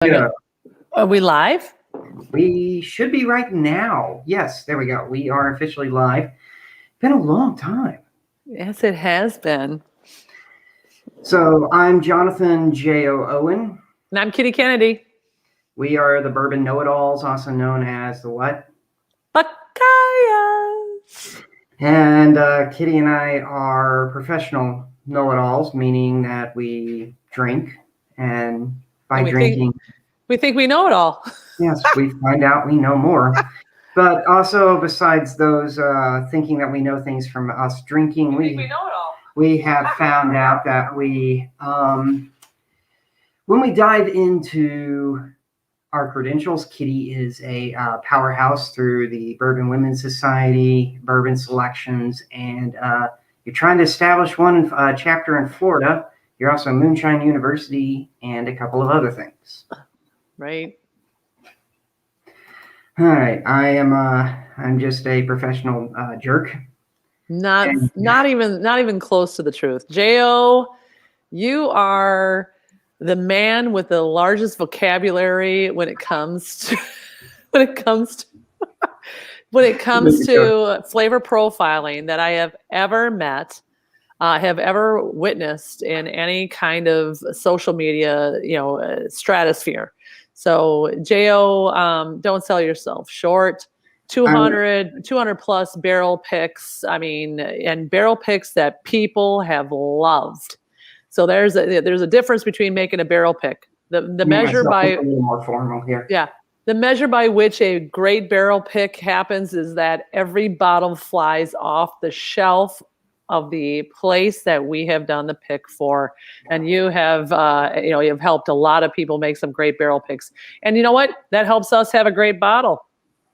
Yeah. Are we live? We should be right now. Yes, there we go. We are officially live. Been a long time. Yes, it has been. So I'm Jonathan J.O. Owen. And I'm Kitty Kennedy. We are the Bourbon Know-It-Alls, also known as the what? BaKyAh. And Kitty and I are professional know-it-alls, meaning that we drink, and by drinking... We think we know it all. Yes, we find out we know more. But also, besides those thinking that we know things from us drinking, we know it all. We have found out that we, when we dive into our credentials, Kitty is a powerhouse through the Bourbon Women's Society, Bourbon Selections, and you're trying to establish one chapter in Florida. You're also Moonshine University and a couple of other things. Right. All right. I'm just a professional jerk. Not even close to the truth. J.O., you are the man with the largest vocabulary when it comes to flavor profiling that I have ever met, have ever witnessed in any kind of social media, stratosphere. So J.O., don't sell yourself short. 200 plus barrel picks. I mean, and barrel picks that people have loved. So there's a difference between making a barrel pick. The measure by a little more formal here. Yeah. The measure by which a great barrel pick happens is that every bottle flies off the shelf of the place that we have done the pick for. And you have, you've helped a lot of people make some great barrel picks. And you know what? That helps us have a great bottle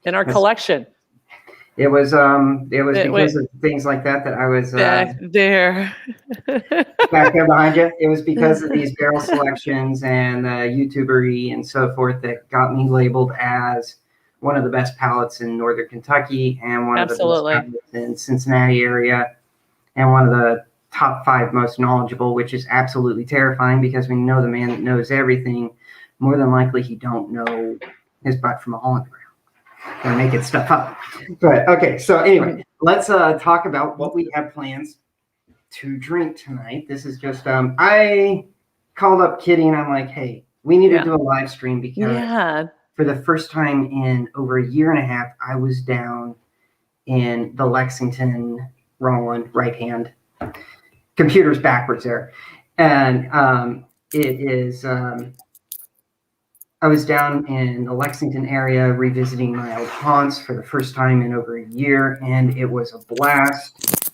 in our collection. It was because of things like that I was back there behind you. It was because of these barrel selections and YouTubery and so forth that got me labeled as one of the best palates in Northern Kentucky and one of the best palates in Cincinnati area and one of the top 5 most knowledgeable, which is absolutely terrifying because we know the man that knows everything. More than likely, he don't know his butt from a hole in the ground. They're making stuff up. But okay, so anyway, let's talk about what we have plans to drink tonight. This is just I called up Kitty and I'm like, hey, we need to do a live stream because for the first time in over a year and a half, I was down in the Lexington, wrong one, right hand. Computer's backwards there. And it is I was down in the Lexington area revisiting my old haunts for the first time in over a year, and it was a blast.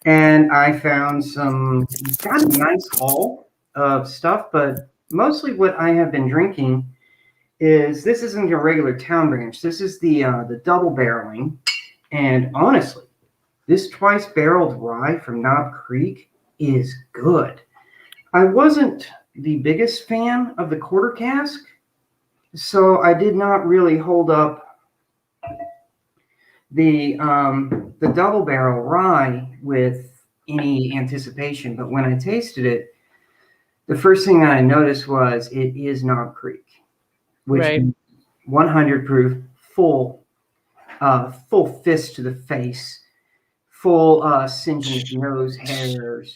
And I found got a nice haul of stuff, but mostly what I have been drinking is, this isn't a regular town branch. This is the double barreling. And honestly, this twice barreled rye from Knob Creek is good. I wasn't the biggest fan of the quarter cask, so I did not really hold up the double barrel rye with any anticipation. But when I tasted it, the first thing that I noticed was it is Knob Creek, which is 100 proof, full fist to the face, full singeing nose hairs.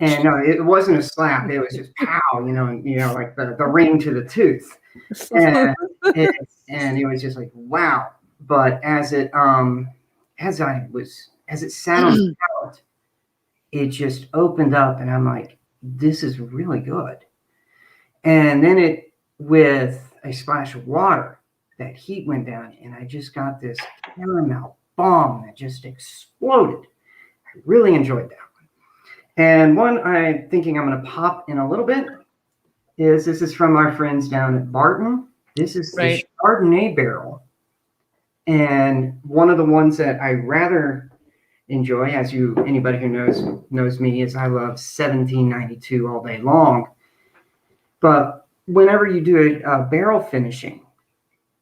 And no, it wasn't a slap. It was just pow, like the ring to the tooth. And it was just like, wow. But as it sat on the palate, it just opened up and I'm like, this is really good. And then with a splash of water, that heat went down and I just got this caramel bomb that just exploded. I really enjoyed that. And one I'm thinking I'm going to pop in a little bit this is from our friends down at Barton. This is the Chardonnay barrel. And one of the ones that I rather enjoy, anybody who knows me, is I love 1792 all day long. But whenever you do a barrel finishing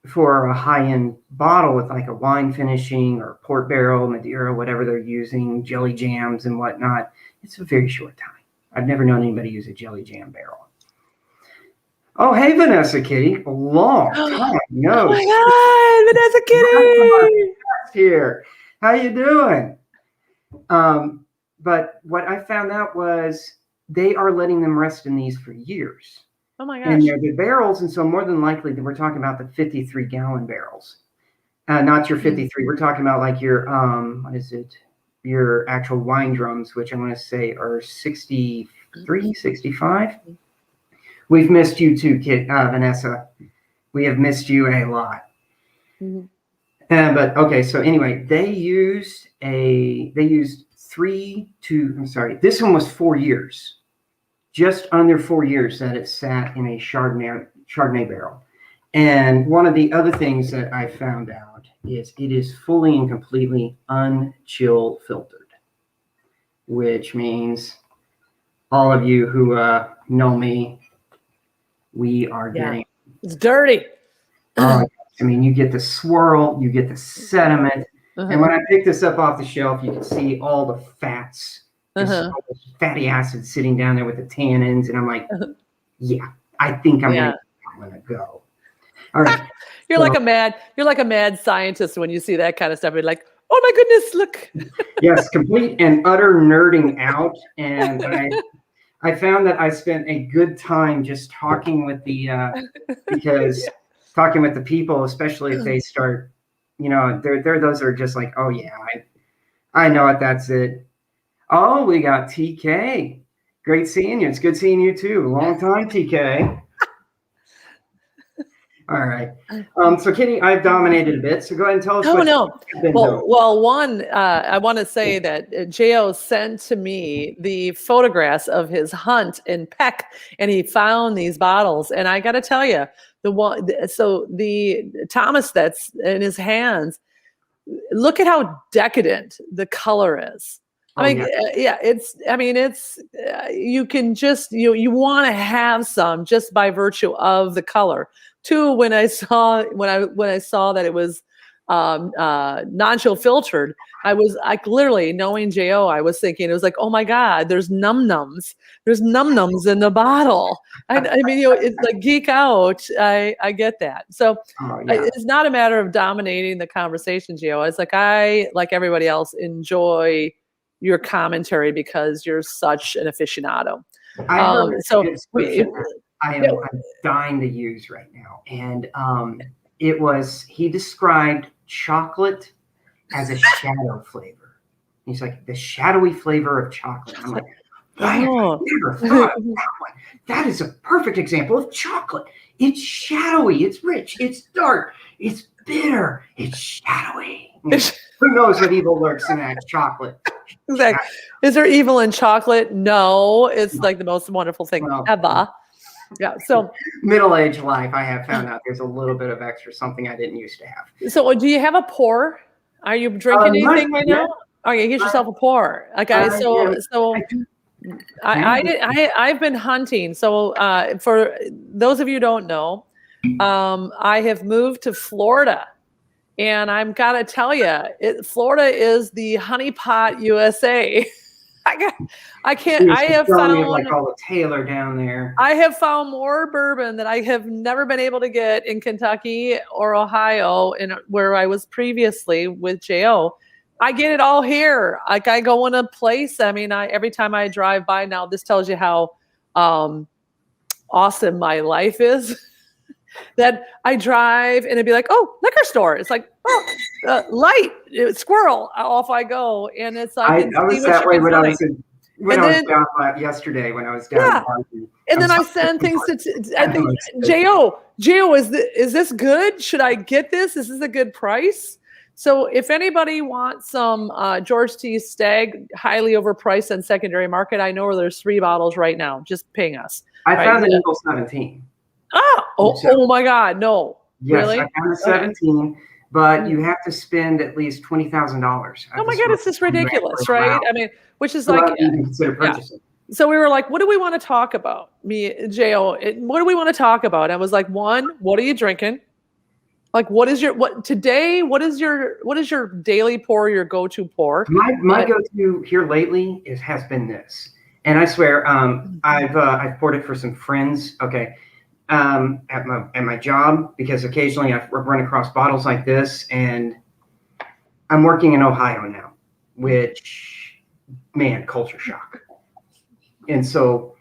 for a high-end bottle with like a wine finishing or port barrel, Madeira, whatever they're using, jelly jams and whatnot, it's a very short time. I've never known anybody use a jelly jam barrel. Oh, hey, Vanessa Kitty. Long time no Oh my God, Vanessa Kitty. here. How you doing? But what I found out was they are letting them rest in these for years. Oh my And gosh. they're the barrels, and so more than likely that we're talking about the 53-gallon barrels. Not your 53. We're talking about like your what is it? Your actual wine drums, which I'm going to say are 63, 65. We've missed you too, Vanessa. We have missed you a lot. Mhm. But okay, so anyway, they used this one was 4 years, just under 4 years that it sat in a Chardonnay barrel. And one of the other things that I found out is it is fully and completely unchill filtered, which means all of you who know me, we are getting. It's dirty. I mean, you get the swirl, you get the sediment. And when I picked this up off the shelf, you can see all the fats, all those fatty acids sitting down there with the tannins. And I'm like, yeah, I think I'm gonna go. All right. You're like a mad scientist when you see that kind of stuff. You're like, oh my goodness, look. Yes, complete and utter nerding out. And I found that I spent a good time just talking with the talking with the people, especially if they start, they're those are just like, oh yeah, I know it. That's it. Oh, we got TK. Great seeing you. It's good seeing you too. Long time, TK. All right. So Kitty, I've dominated a bit. So go ahead and tell us. One, I want to say that Jo sent to me the photographs of his hunt in Peck, and he found these bottles. And I got to tell you, the Thomas that's in his hands, look at how decadent the color is. You can just, you want to have some just by virtue of the color. Two, when I saw that it was non-chill filtered, I literally, knowing Jo, I was thinking, it was like, oh my God, there's num-nums in the bottle. I mean, it's like geek out. I get that. So it's not a matter of dominating the conversation, Jo. It's like, I, like everybody else, enjoy your commentary because you're such an aficionado. I'm dying to use right now. And he described chocolate as a shadow flavor. He's like, the shadowy flavor of chocolate. I'm like, I have never thought of that one. That is a perfect example of chocolate. It's shadowy, it's rich, it's dark, it's bitter, it's shadowy. Who knows what evil lurks in that chocolate? Exactly. Is there evil in chocolate? No. It's like the most wonderful thing ever. Yeah. So middle-aged life, I have found out there's a little bit of extra something I didn't used to have. So do you have a pour? Are you drinking anything right now? Okay, get yourself a pour. Okay. I've been hunting. So for those of you who don't know, I have moved to Florida. And I'm gotta tell you, Florida is the honeypot USA. I can't. I have found like all the Taylor down there. I have found more bourbon that I have never been able to get in Kentucky or Ohio, and where I was previously with Jo. I get it all here. Like, I go in a place. I mean, every time I drive by now, this tells you how awesome my life is. That I drive and it'd be like, oh, liquor store. It's like, oh, light, squirrel. Off I go, and it's like I was that way when I was down yesterday when I was down. Yeah. And then I send things to I think Jo, is this good? Should I get this? Is this a good price? So if anybody wants some George T. Stagg, highly overpriced on secondary market, I know where there's 3 bottles right now. Just ping us. I found the Eagle 17. Oh my God, no. Yes, really? I found the 17, but you have to spend at least $20,000. Oh my God, it's just ridiculous, right? I mean, which is like, consider purchasing. So we were like, what do we want to talk about? Me, Jo, what do we want to talk about? I was like, one, what are you drinking? Like, what is your daily pour, your go-to pour? My go-to here lately has been this. And I swear, I've poured it for some friends. Okay. at my job, because occasionally I run across bottles like this, and I'm working in Ohio now, which, man, culture shock. And so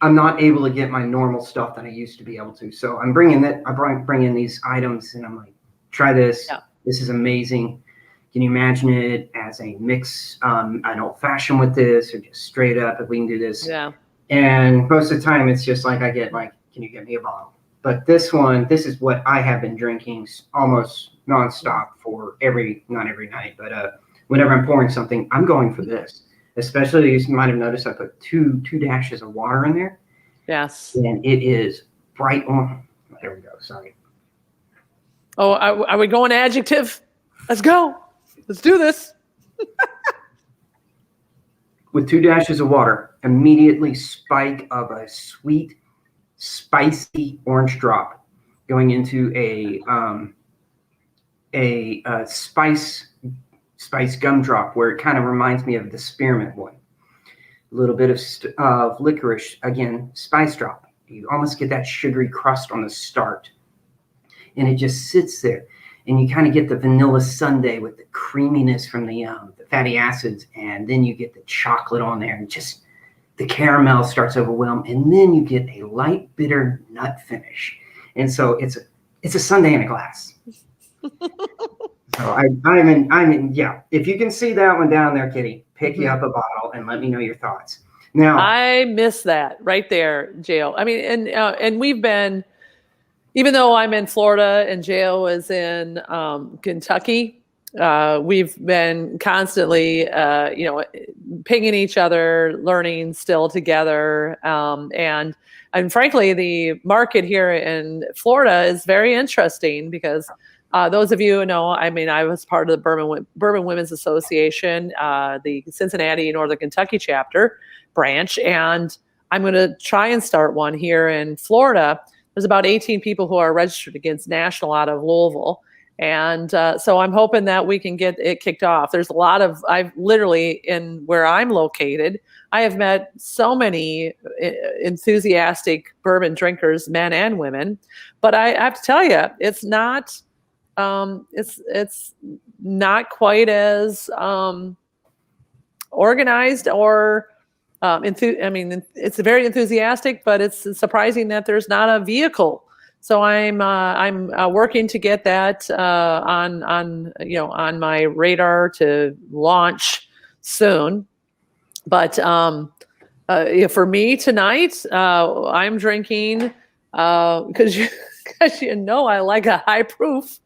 I'm not able to get my normal stuff that I used to be able to. So I'm bringing in these items, and I'm like, try this. Yeah. This is amazing. Can you imagine it as a mix, an old fashioned with this, or just straight up if we can do this? Yeah. And most of the time it's just like I get like, can you get me a bottle? But this is what I have been drinking almost nonstop for not every night, but whenever I'm pouring something, I'm going for this. Especially, you might have noticed I put two dashes of water in there. Yes. And it is bright orange. There we go. Sorry. Oh, are we going adjective? Let's go. Let's do this. With 2 dashes of water, immediately spike of a sweet, spicy orange drop going into a spice gumdrop, where it kind of reminds me of the spearmint one. A little bit of licorice, again, spice drop. You almost get that sugary crust on the start, and it just sits there. And you kind of get the vanilla sundae with the creaminess from the fatty acids, and then you get the chocolate on there, and just the caramel starts to overwhelm, and then you get a light bitter nut finish. And so it's a sundae in a glass. So I'm in. Yeah. If you can see that one down there, Kitty, pick you up a bottle and let me know your thoughts. Now, I miss that right there, Jo. I mean, and we've been, even though I'm in Florida and Jo is in Kentucky, we've been constantly, pinging each other, learning still together, and frankly, the market here in Florida is very interesting because. Those of you who know, I mean, I was part of the Bourbon Women's Association, the Cincinnati, Northern Kentucky chapter branch, and I'm going to try and start one here in Florida. There's about 18 people who are registered against national out of Louisville. And so I'm hoping that we can get it kicked off. There's a lot of, I've literally, in where I'm located, I have met so many enthusiastic bourbon drinkers, men and women. But I have to tell you, it's not quite as organized or it's very enthusiastic, but it's surprising that there's not a vehicle. So I'm working to get that on my radar to launch soon. But for me tonight, I'm drinking because I like a high proof.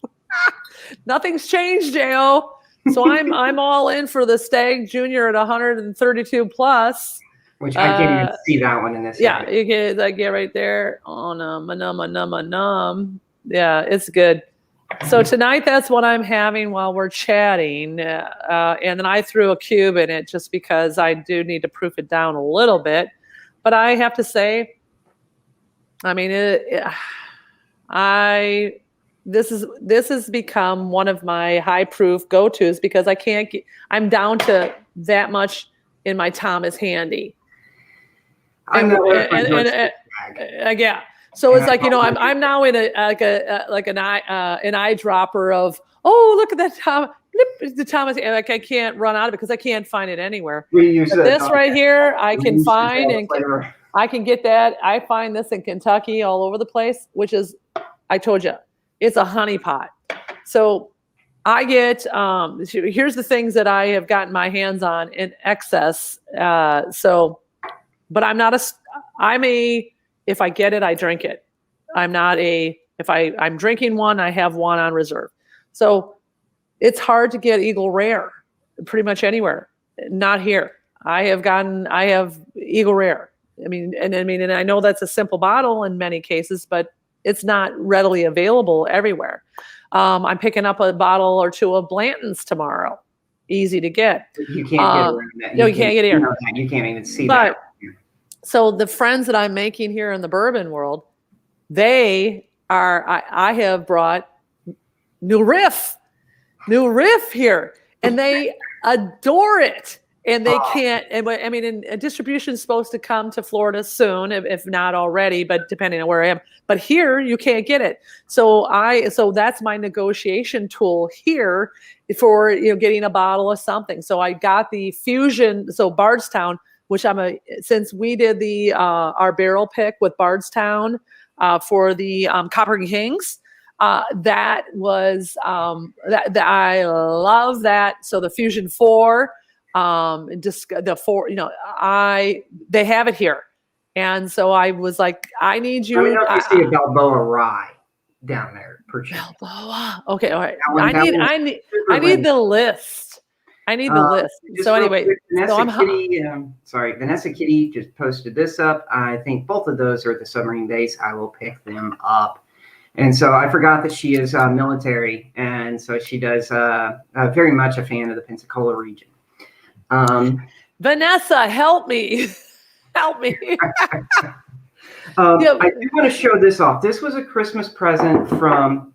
Nothing's changed, Jo. So I'm all in for the Stag Junior at 132 plus. Which I can't even see that one in this. Yeah, you get right there on num. Yeah, it's good. So tonight, that's what I'm having while we're chatting, and then I threw a cube in it just because I do need to proof it down a little bit. But I have to say, I mean, this has become one of my high proof go-tos because I'm down to that much in my Thomas Handy. Yeah. So it's like, I'm now in an eyedropper of, oh, look at that the Thomas, like I can't run out of it because I can't find it anywhere. This right here, I can find, and I can get that. I find this in Kentucky all over the place, which is, I told you, it's a honey pot. So I get, here's the things that I have gotten my hands on in excess. But if I get it, I drink it. If I'm drinking one, I have one on reserve. So it's hard to get Eagle Rare pretty much anywhere. Not here. I have Eagle Rare. And I know that's a simple bottle in many cases, but it's not readily available everywhere. I'm picking up a bottle or two of Blanton's tomorrow. Easy to get. You can't get around that. No, you can't get here. You can't even see that. So the friends that I'm making here in the bourbon world, I have brought New Riff here, and they adore it. And they can't, I mean, and distribution is supposed to come to Florida soon, if not already, but depending on where I am. But here you can't get it. So that's my negotiation tool here for, getting a bottle of something. So I got the Fusion, so Bardstown, which since we did our barrel pick with Bardstown for the Copper Kings, that was, that I love that. So the Fusion 4, just the 4, they have it here. And so I was like, I need you. Let me know if you see a Balboa Rye down there. Balboa. Okay. All right. I need the list. I need the list. So anyway, Vanessa Kitty just posted this up. I think both of those are at the submarine base. I will pick them up. And so I forgot that she is military. And so she does very much a fan of the Pensacola region. Vanessa, help me. Help me. I do want to show this off. This was a Christmas present from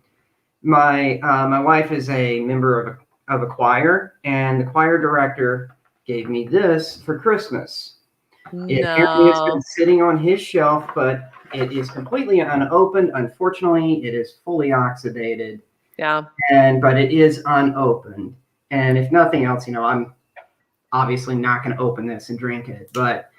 my wife is a member of a choir, and the choir director gave me this for Christmas. Apparently it's been sitting on his shelf, but it is completely unopened. Unfortunately, it is fully oxidated. Yeah. But it is unopened. And if nothing else, I'm obviously not going to open this and drink it, but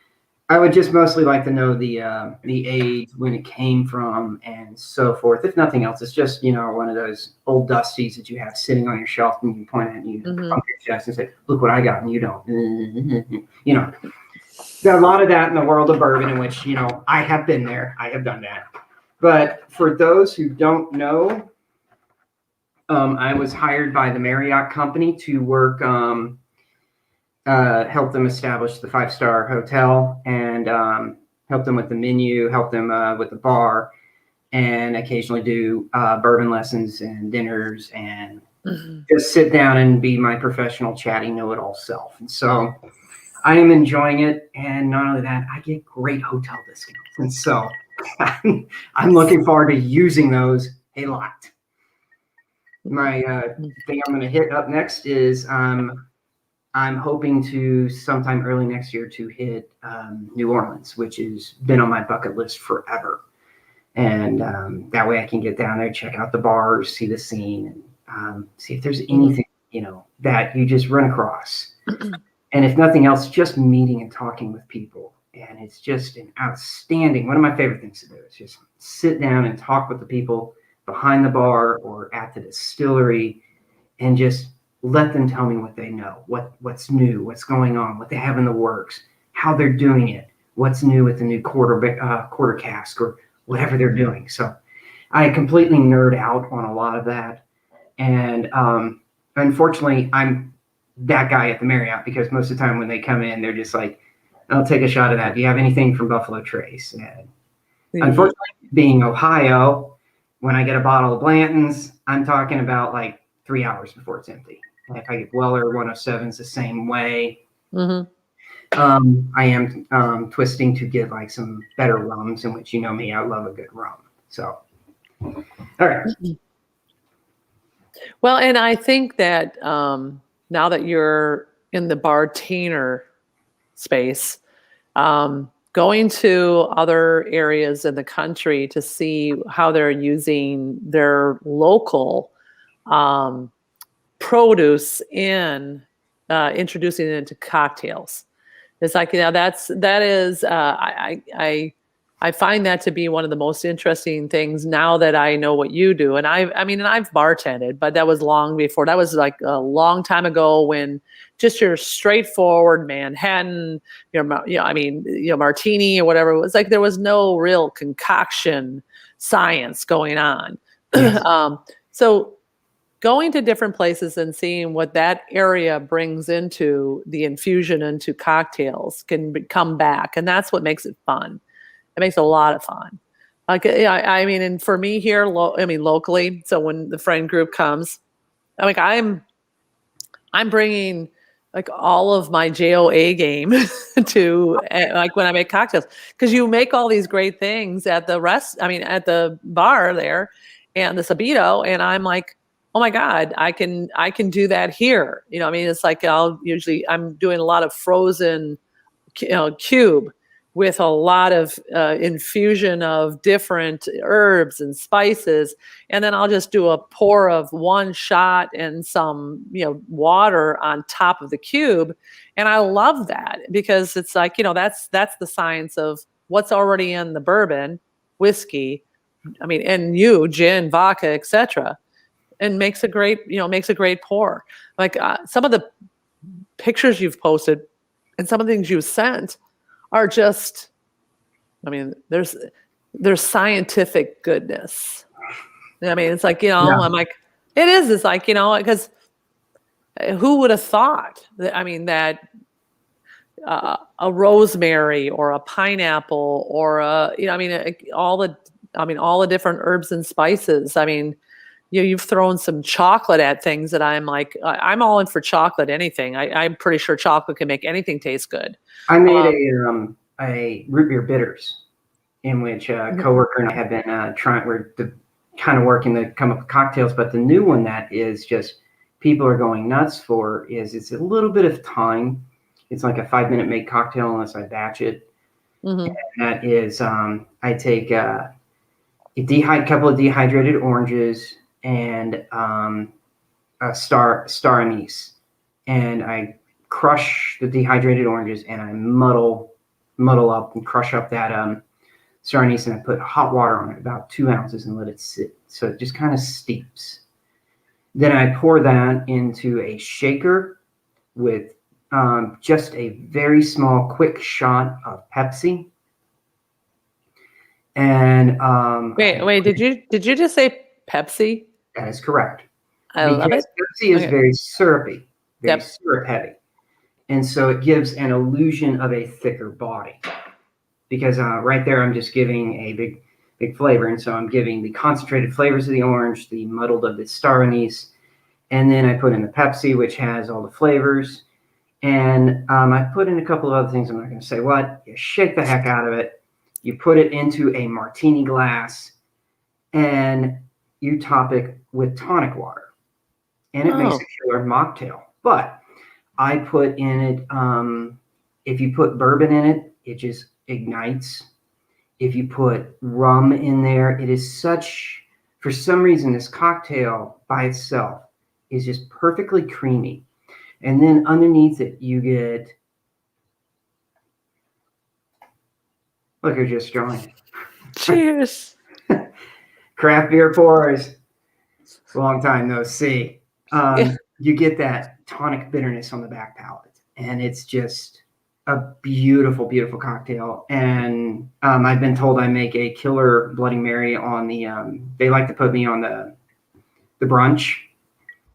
I would just mostly like to know the age, when it came from, and so forth. If nothing else, it's just one of those old dusties that you have sitting on your shelf, and you point at and you pump your chest and say, "Look what I got," and you don't. Got a lot of that in the world of bourbon, in which I have been there. I have done that. But for those who don't know, I was hired by the Marriott company to work. Help them establish the 5-star hotel, and help them with the menu, help them with the bar, and occasionally do bourbon lessons and dinners, and just sit down and be my professional chatty know-it-all self. And so I am enjoying it. And not only that, I get great hotel discounts. And so I'm looking forward to using those a lot. My thing I'm going to hit up next is I'm hoping to sometime early next year to hit New Orleans, which has been on my bucket list forever. And that way I can get down there, check out the bars, see the scene, and see if there's anything, that you just run across. And if nothing else, just meeting and talking with people. And it's just an outstanding, one of my favorite things to do is just sit down and talk with the people behind the bar or at the distillery, and just let them tell me what they know, what's new, what's going on, what they have in the works, how they're doing it, what's new with the new quarter cask or whatever they're doing. So I completely nerd out on a lot of that. And unfortunately, I'm that guy at the Marriott, because most of the time when they come in, they're just like, "I'll take a shot of that. Do you have anything from Buffalo Trace?" And unfortunately, being Ohio, when I get a bottle of Blanton's, I'm talking about like 3 hours before it's empty. If I get Weller 107s the same way. I am twisting to get like some better rums, in which me, I love a good rum. So, all right. Well, and I think that now that you're in the bartender space, going to other areas in the country to see how they're using their local produce in introducing it into cocktails. It's like, that is I find that to be one of the most interesting things now that I know what you do. And I've bartended, but that was long before. That was like a long time ago, when just your straightforward Manhattan, martini or whatever. It was like there was no real concoction science going on. Yes. So going to different places and seeing what that area brings into the infusion into cocktails can come back. And that's what makes it fun. It makes a lot of fun. Like, and for me here, locally. So when the friend group comes, I'm bringing like all of my JOA game to like when I make cocktails, because you make all these great things at the at the bar there and the Sabito. And I'm like, oh my God, I can do that here. You know, I mean, it's like I'm doing a lot of frozen, cube with a lot of infusion of different herbs and spices. And then I'll just do a pour of one shot and some, water on top of the cube. And I love that because it's like, that's the science of what's already in the bourbon, whiskey, I mean, and gin, vodka, etc. And makes a great pour. Like some of the pictures you've posted and some of the things you've sent are just, I mean, there's scientific goodness. I mean, it's like, Yeah. I'm like, it's like, because who would have thought that, I mean, that a rosemary or a pineapple or all the different herbs and spices. I mean, you've thrown some chocolate at things that I'm like, I'm all in for chocolate, anything. I'm pretty sure chocolate can make anything taste good. I made a root beer bitters, in which a coworker and I have been we're kind of working to come up with cocktails. But the new one that is just people are going nuts for is it's a little bit of time. It's like a 5-minute make cocktail unless I batch it. And that is I take a couple of dehydrated oranges and a star anise, and I crush the dehydrated oranges and I muddle up and crush up that star anise, and I put hot water on it, about 2 ounces, and let it sit so it just kind of steeps. Then I pour that into a shaker with just a very small quick shot of Pepsi. And wait, did you just say Pepsi? That is correct. I love it. Pepsi is very syrupy, very Yep. syrup heavy. And so it gives an illusion of a thicker body. Because right there, I'm just giving a big flavor. And so I'm giving the concentrated flavors of the orange, the muddled of the star anise, and then I put in the Pepsi, which has all the flavors. And I put in a couple of other things. I'm not going to say what. You shake the heck out of it. You put it into a martini glass, and you top it with tonic water. And it makes a killer mocktail. But I put in it, if you put bourbon in it, it just ignites. If you put rum in there, it is for some reason, this cocktail by itself is just perfectly creamy. And then underneath it, you get, look who just joined. Cheers. Craft beer pours. Long time no see. You get that tonic bitterness on the back palate, and it's just a beautiful, beautiful cocktail. And I've been told I make a killer Bloody Mary on the. They like to put me on the brunch,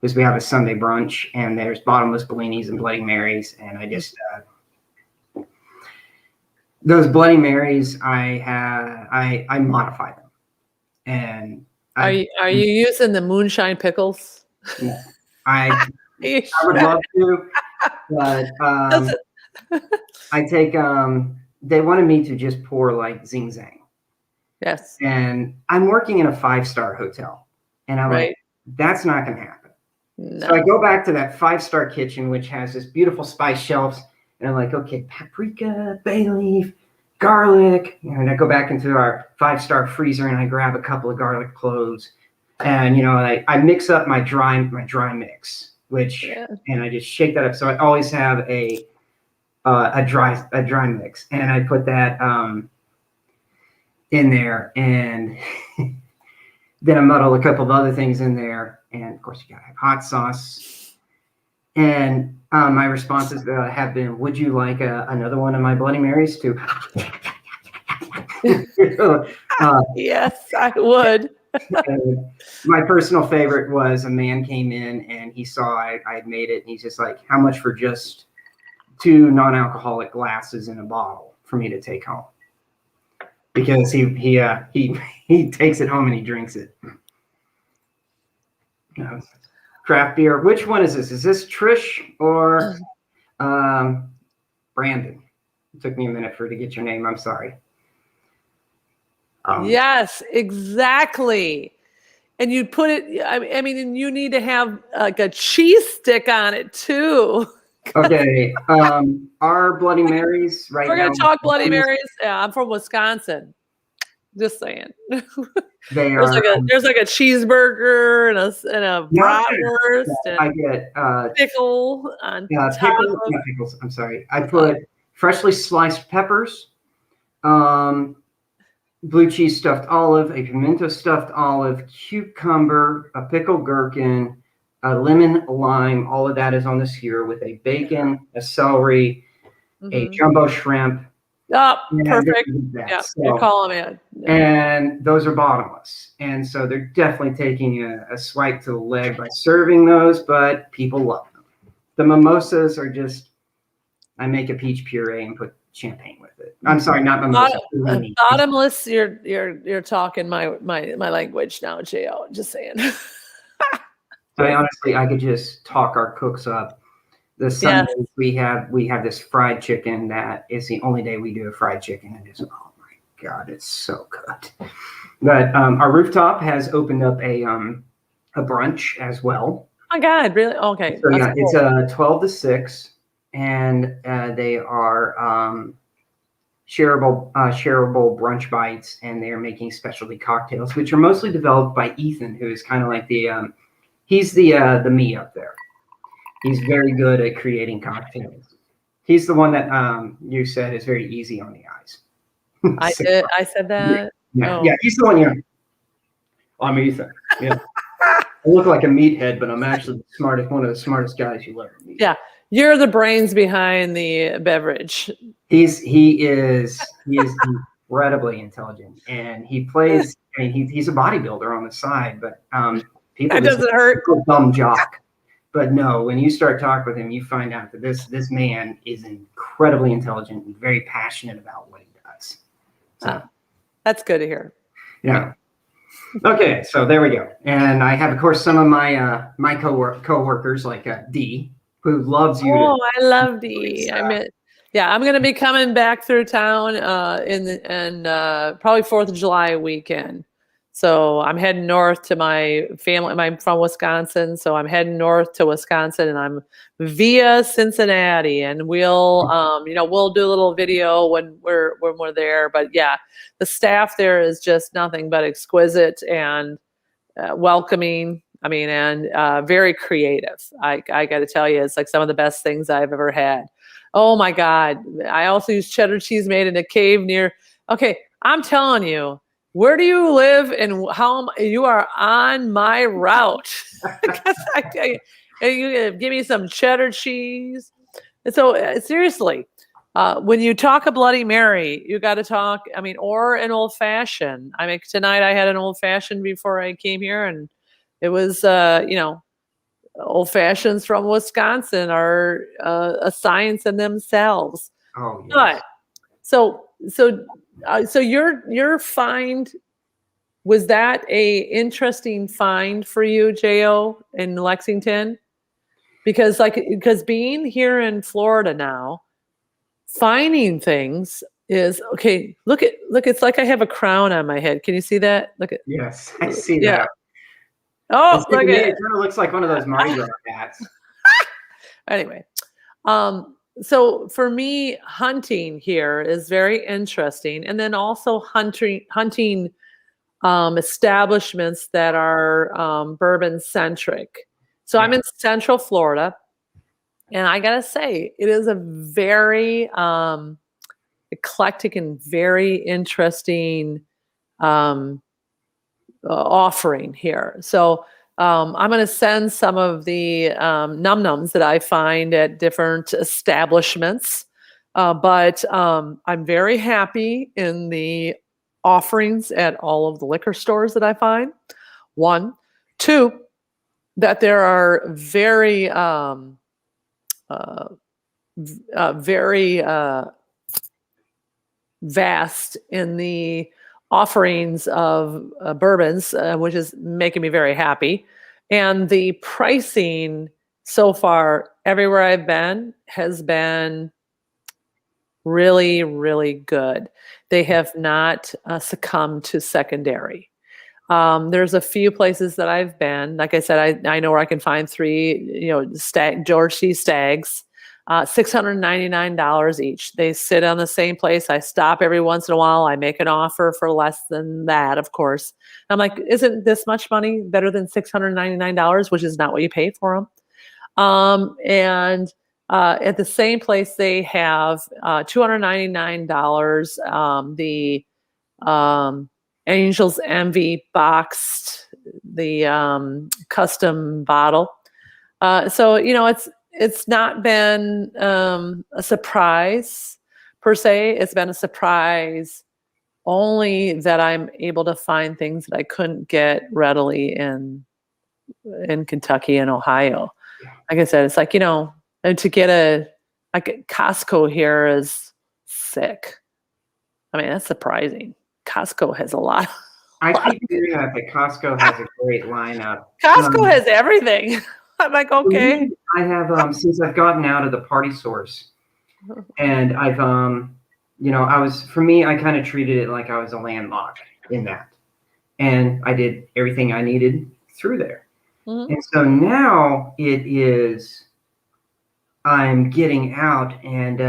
because we have a Sunday brunch, and there's bottomless Bellinis and Bloody Marys, and I just those Bloody Marys I modify them. And are you using the moonshine pickles? Yeah, I would love to, but I take they wanted me to just pour like zing zang. Yes. And I'm working in a 5-star hotel, and I'm like, that's not going to happen. No. So I go back to that 5-star kitchen, which has this beautiful spice shelves, and I'm like, okay, paprika, bay leaf, garlic, and I go back into our 5-star freezer and I grab a couple of garlic cloves, and I mix up my dry mix, and I just shake that up. So I always have a dry mix, and I put that in there, and then I muddle a couple of other things in there, and of course you gotta have hot sauce. And my responses have been, would you like another one of my Bloody Marys too? Yes, I would. My personal favorite was a man came in and he saw I had made it, and he's just like, how much for just 2 non-alcoholic glasses in a bottle for me to take home? Because he takes it home and he drinks it. Craft beer. Which one is this? Is this Trish or Brandon? It took me a minute to get your name. I'm sorry. Yes, exactly. And you put it, I mean, and you need to have like a cheese stick on it too. Okay. Our Bloody Marys right We're now. gonna talk Bloody Marys. Yeah, I'm from Wisconsin. Just saying. They There's are. like a cheeseburger and a bratwurst I and get pickle on top pickles. of. Not pickles. I'm sorry. I put freshly sliced peppers, blue cheese stuffed olive, a pimento stuffed olive, cucumber, a pickled gherkin, a lemon, lime. All of that is on the skewer with a bacon, a celery, a jumbo shrimp. Oh, perfect. Yeah, So, you're calling it. Yeah. And those are bottomless. And so they're definitely taking a swipe to the leg by serving those, but people love them. The mimosas are just, I make a peach puree and put champagne with it. I'm sorry, not mimosa. Bottomless, you're talking my language now, Jo. Just saying. So honestly, I could just talk our cooks up. The Sundays we have this fried chicken that is the only day we do a fried chicken. It is, oh my God, it's so good. But our rooftop has opened up a brunch as well. Oh my God, really? Okay. So yeah, cool. It's 12 to 6, and they are shareable brunch bites, and they are making specialty cocktails, which are mostly developed by Ethan, who is kind of like he's the me up there. He's very good at creating cocktails. He's the one that you said is very easy on the eyes. I said that. Yeah, yeah, he's the one. Yeah, I'm Ethan. Yeah, I look like a meathead, but I'm actually one of the smartest guys you'll ever meet. Yeah, you're the brains behind the beverage. He is incredibly intelligent, and he plays. I mean, he's a bodybuilder on the side, but people that doesn't hurt. Dumb jock. But no, when you start talking with him, you find out that this man is incredibly intelligent and very passionate about what he does. So, that's good to hear. Yeah. Okay, so there we go. And I have, of course, some of my my coworkers like D, who loves you. Oh, I love D. I'm going to be coming back through town in probably 4th of July weekend. So I'm heading north to my family. I'm from Wisconsin, so I'm heading north to Wisconsin, and I'm via Cincinnati. And we'll do a little video when we're there. But yeah, the staff there is just nothing but exquisite and welcoming. I mean, and very creative. I got to tell you, it's like some of the best things I've ever had. Oh my God! I also use cheddar cheese made in a cave near. Okay, I'm telling you. Where do you live, and how you are on my route? You give me some cheddar cheese. And so seriously, when you talk a Bloody Mary, you got to talk. I mean, or an old fashioned. I mean, tonight I had an old fashioned before I came here, and it was old fashions from Wisconsin are a science in themselves. Oh, yes. But so your find, was that a interesting find for you, Jo, in Lexington? Because being here in Florida now, finding things is okay. Look, it's like I have a crown on my head. Can you see that? Look at. Yes, I see that. Oh, look at it. It kind of looks like one of those Mardi Gras hats. Anyway, so for me, hunting here is very interesting, and then also hunting establishments that are bourbon centric. So I'm in Central Florida, and I gotta say, it is a very eclectic and very interesting offering here. So I'm going to send some of the num-nums that I find at different establishments. But I'm very happy in the offerings at all of the liquor stores that I find. 1, 2, that there are very, very vast in the offerings of bourbons, which is making me very happy. And the pricing so far, everywhere I've been, has been really, really good. They have not succumbed to secondary. There's a few places that I've been. Like I said, I know where I can find 3, George C. Stags, $699 each. They sit on the same place. I stop every once in a while. I make an offer for less than that, of course. I'm like, isn't this much money better than $699, which is not what you pay for them? And at the same place, they have $299, the Angel's Envy boxed, the custom bottle. So it's not been a surprise per se. It's been a surprise only that I'm able to find things that I couldn't get readily in Kentucky and Ohio. Like I said, it's like, and to get Costco here is sick. I mean, that's surprising. Costco has a lot. I keep hearing that Costco has a great lineup. Costco has everything. I'm like, okay. I have since I've gotten out of the party source, and I've I kind of treated it like I was a landlocked in that, and I did everything I needed through there. Mm-hmm. And so now I'm getting out, and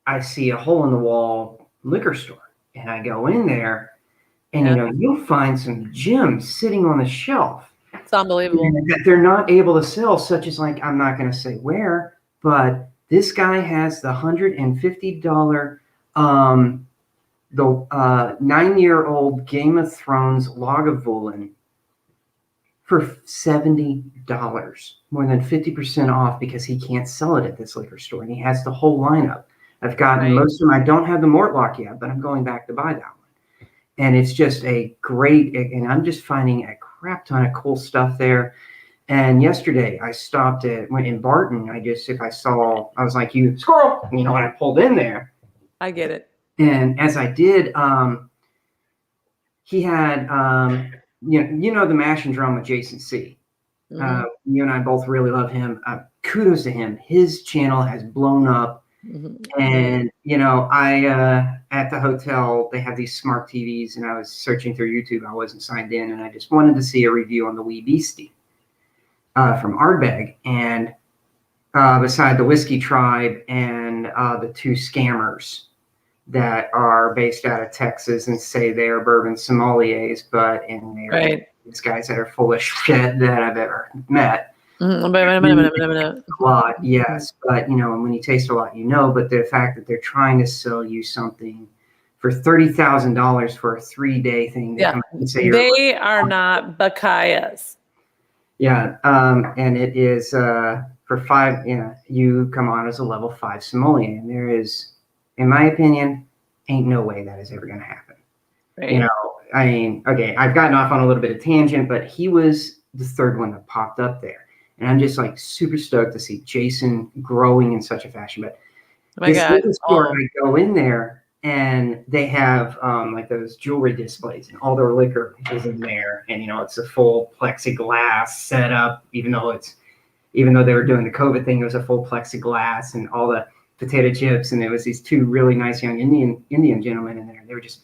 I see a hole in the wall liquor store. And I go in there, and you'll find some gems sitting on the shelf. It's unbelievable that they're not able to sell, such as like, I'm not going to say where, but this guy has the $150 the 9-year-old Game of Thrones Lagavulin for $70, more than 50% off, because he can't sell it at this liquor store, and he has the whole lineup. I've gotten most of them. I don't have the Mortlock yet, but I'm going back to buy that one. And it's just a great, and I'm just finding a crap ton of cool stuff there. And yesterday I went in Barton. I was like, you squirrel, and I pulled in there. I get it. And as I did, he had, the Mash and Drum with Jason C. Mm-hmm. You and I both really love him. Kudos to him. His channel has blown up. Mm-hmm. And, I, at the hotel, they have these smart TVs, and I was searching through YouTube. I wasn't signed in, and I just wanted to see a review on the Wee Beastie from Ardbeg. And beside the Whiskey Tribe and the 2 scammers that are based out of Texas and say they are bourbon sommeliers, but they're these guys that are full of shit that I've ever met. A lot, yes, but when you taste a lot, but the fact that they're trying to sell you something for $30,000 for a 3-day thing, they are not BaKyAhs. Yeah, and it is for 5. You come on as a level 5 sommelier, and there is, in my opinion, ain't no way that is ever going to happen. Right. I mean, okay, I've gotten off on a little bit of tangent, but he was the 3rd one that popped up there. And I'm just like super stoked to see Jason growing in such a fashion. But store, I go in there, and they have like those jewelry displays, and all their liquor is in there. And it's a full plexiglass setup, even though they were doing the COVID thing, it was a full plexiglass, and all the potato chips, and there was these 2 really nice young Indian gentlemen in there. They were just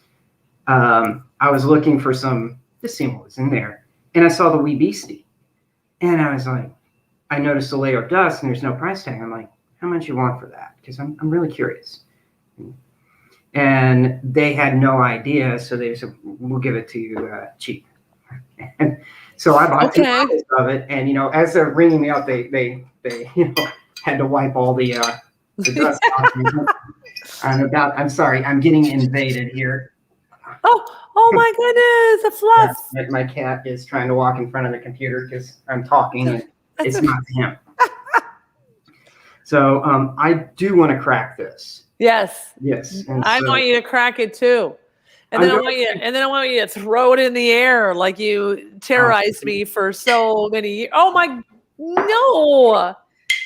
I was looking for just seeing what was in there, and I saw the Wee Beastie, and I was like, I noticed the layer of dust, and there's no price tag. I'm like, how much you want for that? Because I'm really curious. And they had no idea, so they said, we'll give it to you cheap. And so I bought 2 bottles of it, and as they're ringing me out, they had to wipe all the dust off. I'm sorry, I'm getting invaded here. Oh my goodness, a fluff. Yeah, my cat is trying to walk in front of the computer because I'm talking, and it's not him. So I do want to crack this. Yes. And I want you to crack it too. And then I want you to throw it in the air like you terrorized me for so many years. Oh my,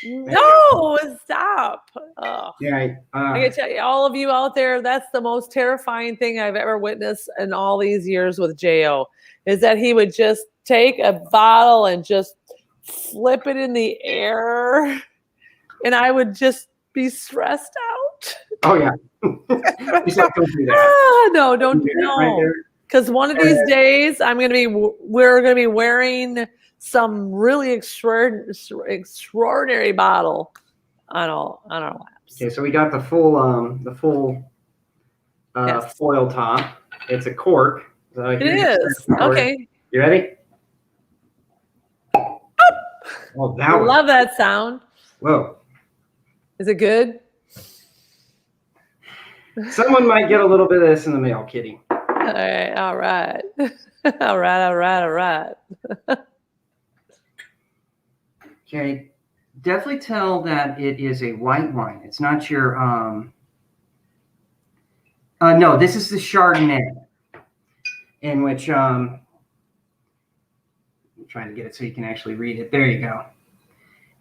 no, stop. Oh. Yeah. I can tell you, all of you out there, that's the most terrifying thing I've ever witnessed in all these years with J.O. is that he would just take a bottle and just flip it in the air, and I would just be stressed out. Oh yeah. You don't do that. No, don't. No. Because one of these days, we're gonna be wearing some really extraordinary bottle on our laps. Okay, so we got the full Yes. foil top. It's a cork. So It is. Okay. You ready? Oh, that I was. love that sound. Whoa. Is it good? Someone might get a little bit of this in the mail, Kitty. All right. All right. All right. All right. All right. Okay. Definitely tell that it is a white wine. It's not your no, this is the Chardonnay, in which I'm trying to get it so you can actually read it. There you go.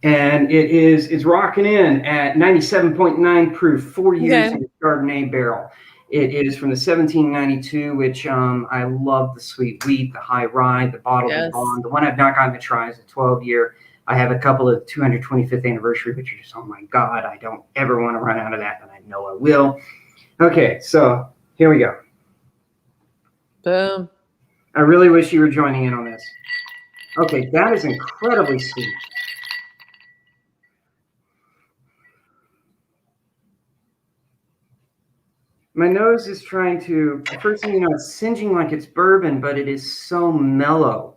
And it's rocking in at 97.9 proof, 4 years in a Chardonnay barrel. It is from the 1792, which I love the sweet wheat, the high rye, the bottled Bourbon. The one I've not gotten to try is a 12-year. I have a couple of 225th anniversary, which are just, oh my God, I don't ever want to run out of that, but I know I will. Okay, so here we go. Boom. I really wish you were joining in on this. Okay, that is incredibly sweet. My nose is trying to, first thing you know, it's singeing like it's bourbon, but it is so mellow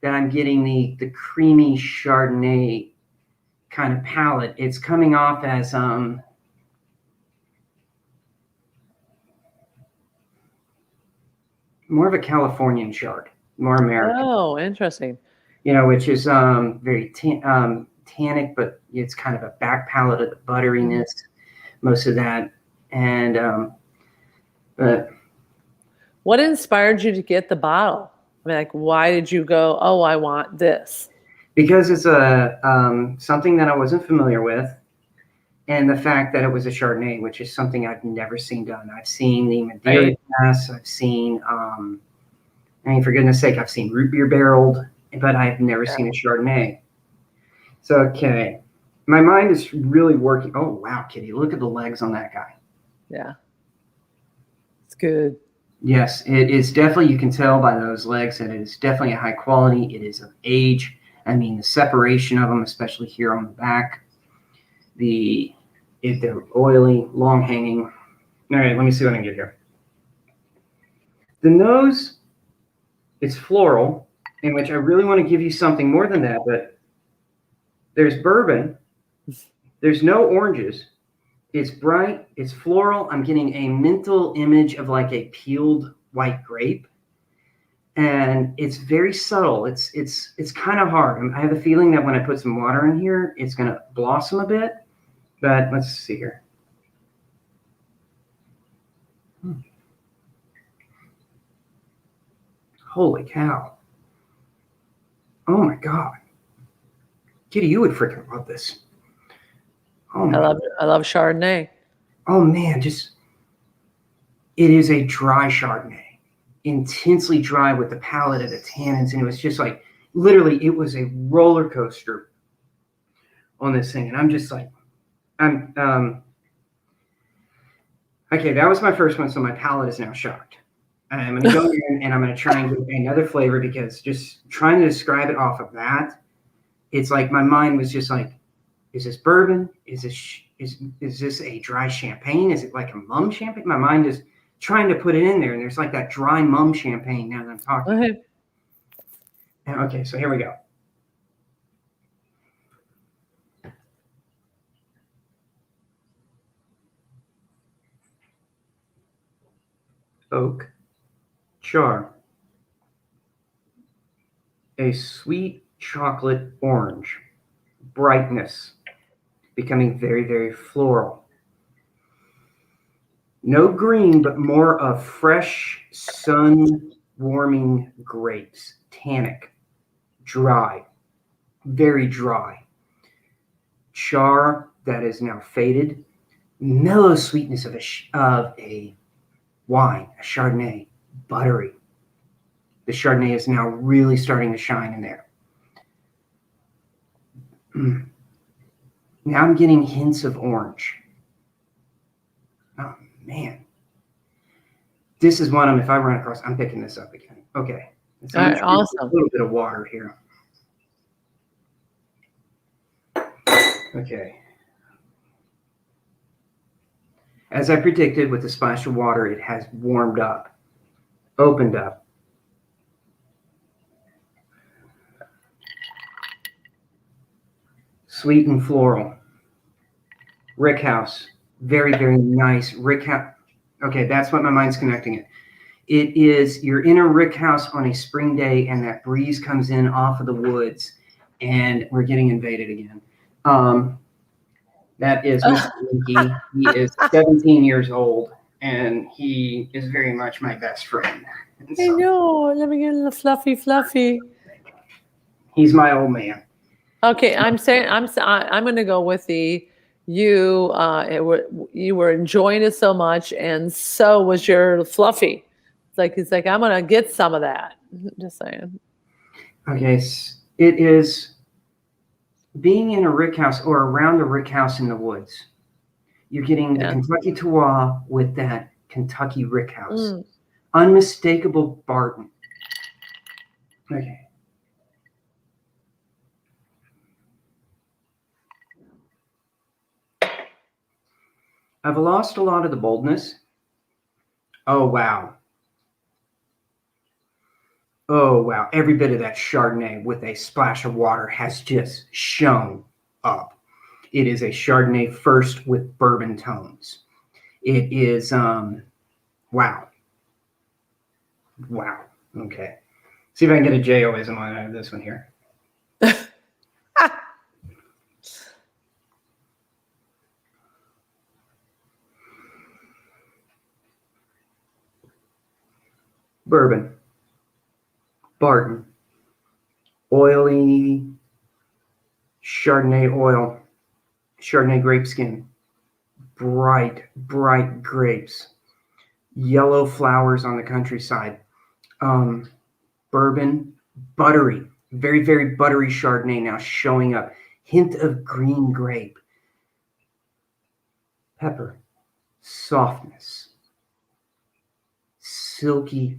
that I'm getting the creamy Chardonnay kind of palate. It's coming off as more of a Californian Chard, more American. Oh, interesting. You know, which is very tannic, but it's kind of a back palate of the butteriness, most of that. And but what inspired you to get the bottle? I mean, like, why did you go, oh, I want this? Because it's a something that I wasn't familiar with, and the fact that it was a Chardonnay, which is something I've never seen done. I've seen the Madeira glass. I've seen, I mean, for goodness sake, I've seen root beer barreled, but I've never seen a Chardonnay. So, okay. My mind is really working. Oh, wow, Kitty. Look at the legs on that guy. Yeah. It's good. Yes, it is definitely, you can tell by those legs that it is definitely a high quality. It is of age. I mean, the separation of them, especially here on the back, they're oily, long hanging. All right, let me see what I can get here. The nose, it's floral, in which I really want to give you something more than that, but there's bourbon. There's no oranges. It's bright. It's floral. I'm getting a mental image of like a peeled white grape. And it's very subtle. It's kind of hard. I have a feeling that when I put some water in here, it's going to blossom a bit. But let's see here. Holy cow. Oh my God. Kitty, you would freaking love this. Oh my. I love Chardonnay. Oh man, it is a dry Chardonnay. Intensely dry with the palate of the tannins, and it was just like, literally, it was a roller coaster on this thing. And I'm just like, okay, that was my first one, so my palate is now shocked. I'm going to go in and I'm going to try and get another flavor, because just trying to describe it off of that, it's like my mind was just like, is this bourbon? Is this a dry champagne? Is it like a mum champagne? My mind is trying to put it in there, and there's like that dry mum champagne now that I'm talking. Okay. Okay, so here we go. Oak, char, a sweet chocolate orange, brightness, becoming very, very floral. No green, but more of fresh, sun-warming grapes, tannic, dry, very dry. Char that is now faded, mellow sweetness of a wine, a Chardonnay, buttery. The Chardonnay is now really starting to shine in there. Now I'm getting hints of orange. Oh, man. This is one of them. If I run across, I'm picking this up again. Okay. So All right, awesome. a little bit of water here. Okay. As I predicted, with the splash of water, it has warmed up, opened up. Sweet and floral. Rickhouse. Very, very nice. Rickhouse. Okay, that's what my mind's connecting it. It is, you're in a rickhouse on a spring day, and that breeze comes in off of the woods, and we're getting invaded again. That is Mr. Linky. He is 17 years old, and he is very much my best friend. I know. Let me get a little fluffy. He's my old man. Okay, I'm going to go with you were enjoying it so much, and so was your fluffy. It's like I'm going to get some of that. Just saying. Okay, it is being in a rickhouse or around a rickhouse in the woods. You're getting the Kentucky terroir with that Kentucky rickhouse. Unmistakable Barton. Okay. I've lost a lot of the boldness. Oh, wow. Oh, wow. Every bit of that Chardonnay with a splash of water has just shown up. It is a Chardonnay first with bourbon tones. It is, wow. Wow. Okay. See if I can get a J-O-ism on this one here. Bourbon. Barton. Oily Chardonnay oil. Chardonnay grape skin. Bright grapes. Yellow flowers on the countryside. Bourbon. Buttery. Very, very buttery Chardonnay now showing up. Hint of green grape. Pepper. Softness. Silky.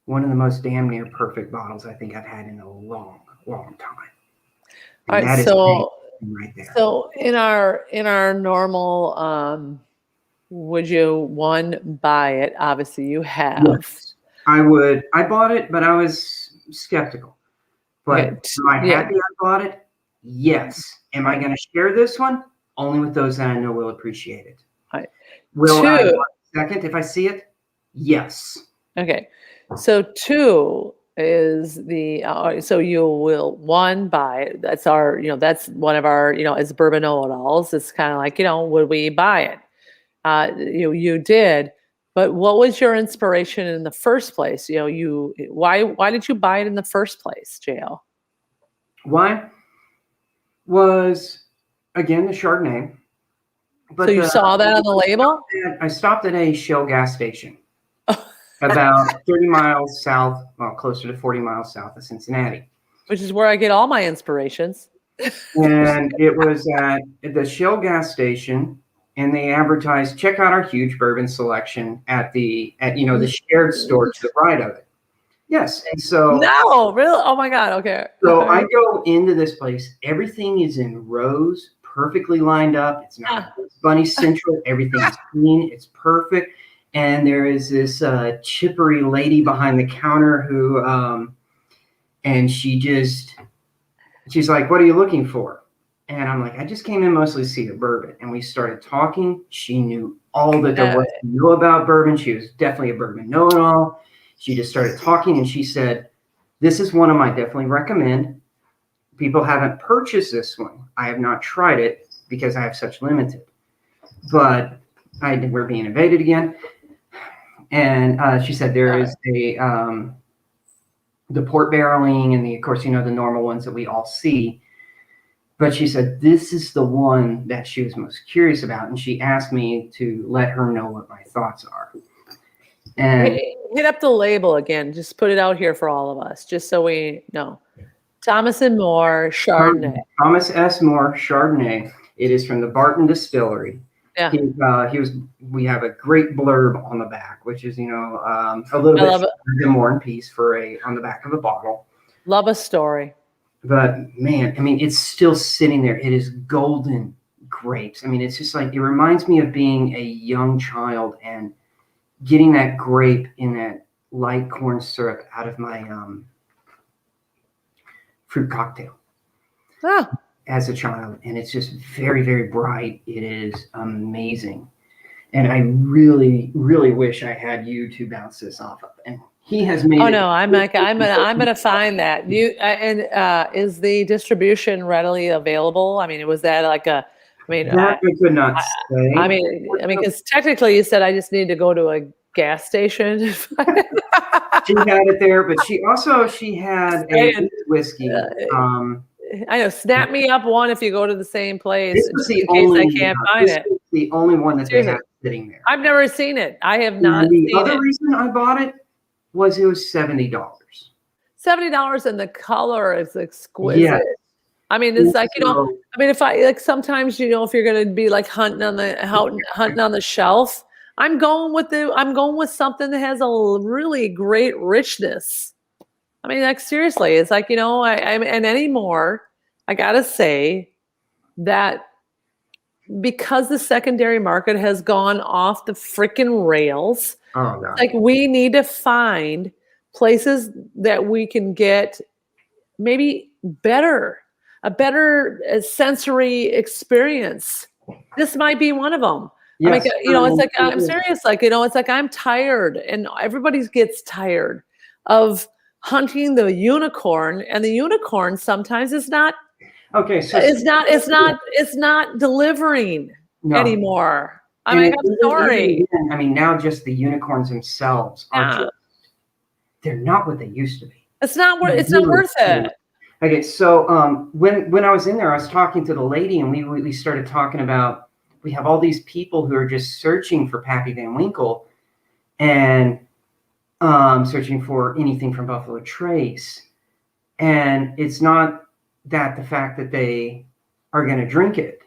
One of the most damn near perfect bottles I think I've had in a long time. All right, so right there. So in our normal, would you buy it? Obviously, you have. Yes, I would. I bought it, but I was skeptical. But am I happy I bought it? Yes. Am I going to share this one? Only with those that I know will appreciate it. Right. Will I buy a second if I see it? Yes. Okay. So 2 is so you will buy it. That's our, that's one of our, as bourbon know-it-alls. It's kind of like, would we buy it? You did, but what was your inspiration in the first place? Why did you buy it in the first place, JL? Why was, again, the Chardonnay. But so you saw that on the label? I stopped at a Shell gas station about 30 miles south, closer to 40 miles south of Cincinnati. Which is where I get all my inspirations. And it was at the Shell gas station, and they advertised, check out our huge bourbon selection at the shared store to the right of it. Yes, and so... No, really? Oh my God, okay. So I go into this place, everything is in rows, perfectly lined up. It's not bunny central. Everything is clean. It's perfect. And there is this chippery lady behind the counter who, and she's like, what are you looking for? And I'm like, I just came in mostly to see the bourbon. And we started talking. She knew all that there was to know about bourbon. She was definitely a bourbon know-it-all. She just started talking, and she said, this is one of my definitely recommend. People haven't purchased this one. I have not tried it because I have such limited. But we're being invaded again. And she said there is the port barreling and of course, the normal ones that we all see. But she said this is the one that she was most curious about. And she asked me to let her know what my thoughts are. And hit up the label again. Just put it out here for all of us, just so we know. Thomas and More Chardonnay. Thomas S. More Chardonnay. It is from the Barton Distillery. Yeah. We have a great blurb on the back, which is, a little bit shorter than War and Peace on the back of a bottle. Love a story. But man, I mean, it's still sitting there. It is golden grapes. I mean, it's just like, it reminds me of being a young child and getting that grape in that light corn syrup out of my fruit cocktail as a child. And it's just very, very bright. It is amazing. And I really, really wish I had you to bounce this off of. And he has made. Oh no, I'm gonna find that. Is the distribution readily available? I mean, was that like a? I mean, that I could not say. I mean, because technically, you said I just need to go to a gas station. She had it there, but she had a whiskey. I know. Snap me up one if you go to the same place. This was in case I can't find it. The only one that they have sitting there. I've never seen it. I have not. The other reason I bought it was $70. $70, and the color is exquisite. Yeah. I mean, it's like, I mean, if I like sometimes, if you're going to be like hunting on the shelf, I'm going with something that has a really great richness. I mean, like seriously, it's like, and anymore, I got to say that because the secondary market has gone off the freaking rails, like we need to find places that we can get maybe a better sensory experience. This might be one of them. Yes. I mean, it's like, I'm serious. Like, it's like, I'm tired, and everybody gets tired of hunting the unicorn, and the unicorn sometimes is not. Okay. So it's not delivering anymore. I mean, I'm sorry. I mean, now just the unicorns themselves they're not what they used to be. It's not worth it. Okay, so when I was in there, I was talking to the lady, and we started talking about, we have all these people who are just searching for Pappy Van Winkle and searching for anything from Buffalo Trace. And it's not that the fact that they are going to drink it.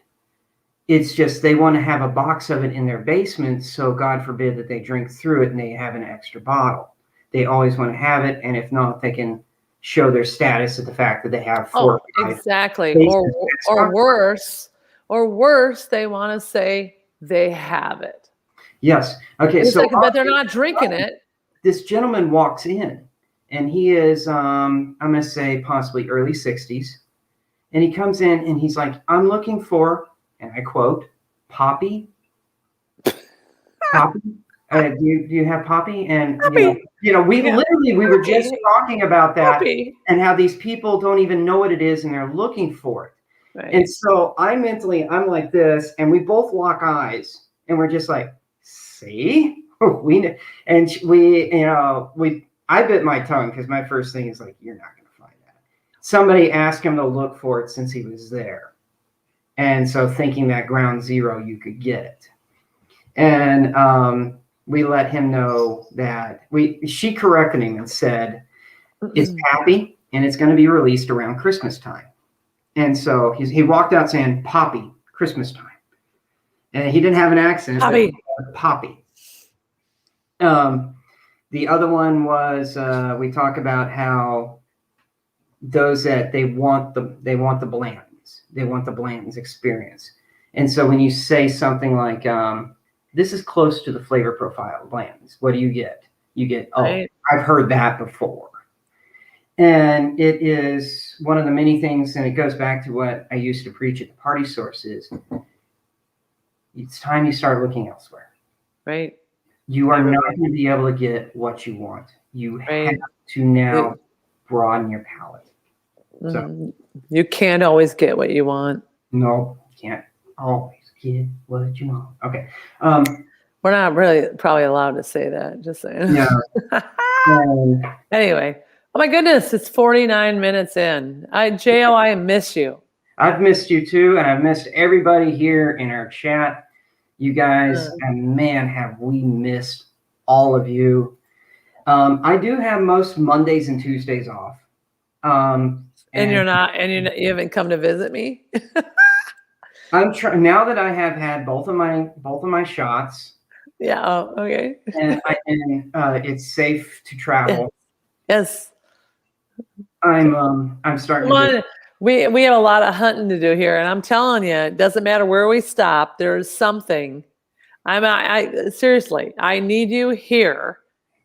It's just they want to have a box of it in their basement, so God forbid that they drink through it and they have an extra bottle. They always want to have it, and if not, they can show their status at the fact that they have 4 or 5. Exactly. Or worse, they want to say they have it. Yes. Okay. But they're not drinking it. This gentleman walks in, and he is, I'm going to say possibly early 60s. And he comes in and he's like, I'm looking for, and I quote, Poppy. Poppy? Do you have Poppy? And we were just talking about that and how these people don't even know what it is and they're looking for it. Right. And so I'm like this, and we both lock eyes, and we're just like, see, I bit my tongue because my first thing is like, you're not going to find that. Somebody asked him to look for it since he was there. And so thinking that ground zero, you could get it. And we let him know that she corrected him and said, it's Pappy, and it's going to be released around Christmas time. And so he walked out saying, Poppy, Christmas time. And he didn't have an accent. Poppy. The other one was, we talk about how those that they want the Blandons. They want the Blandons experience. And so when you say something like, this is close to the flavor profile of Blandons, what do you get? You get, I've heard that before. And it is one of the many things, and it goes back to what I used to preach at the Party Source is, it's time you start looking elsewhere. Right. You are not going to be able to get what you want. You have to now broaden your palate. So you can't always get what you want. No, you can't always get what you want. Okay. We're not really probably allowed to say that. Just saying. Yeah. Anyway. Oh my goodness, it's 49 minutes in. J.O., I miss you. I've missed you too, and I've missed everybody here in our chat. You guys, and man, have we missed all of you. I do have most Mondays and Tuesdays off. And you haven't come to visit me? I'm trying now that I have had both of my shots, Yeah. Oh, okay. and it's safe to Yeah. travel. Yes. I'm starting Come to. on. We have a lot of hunting to do here, and I'm telling you, it doesn't matter where we stop. There's something. I seriously, I need you here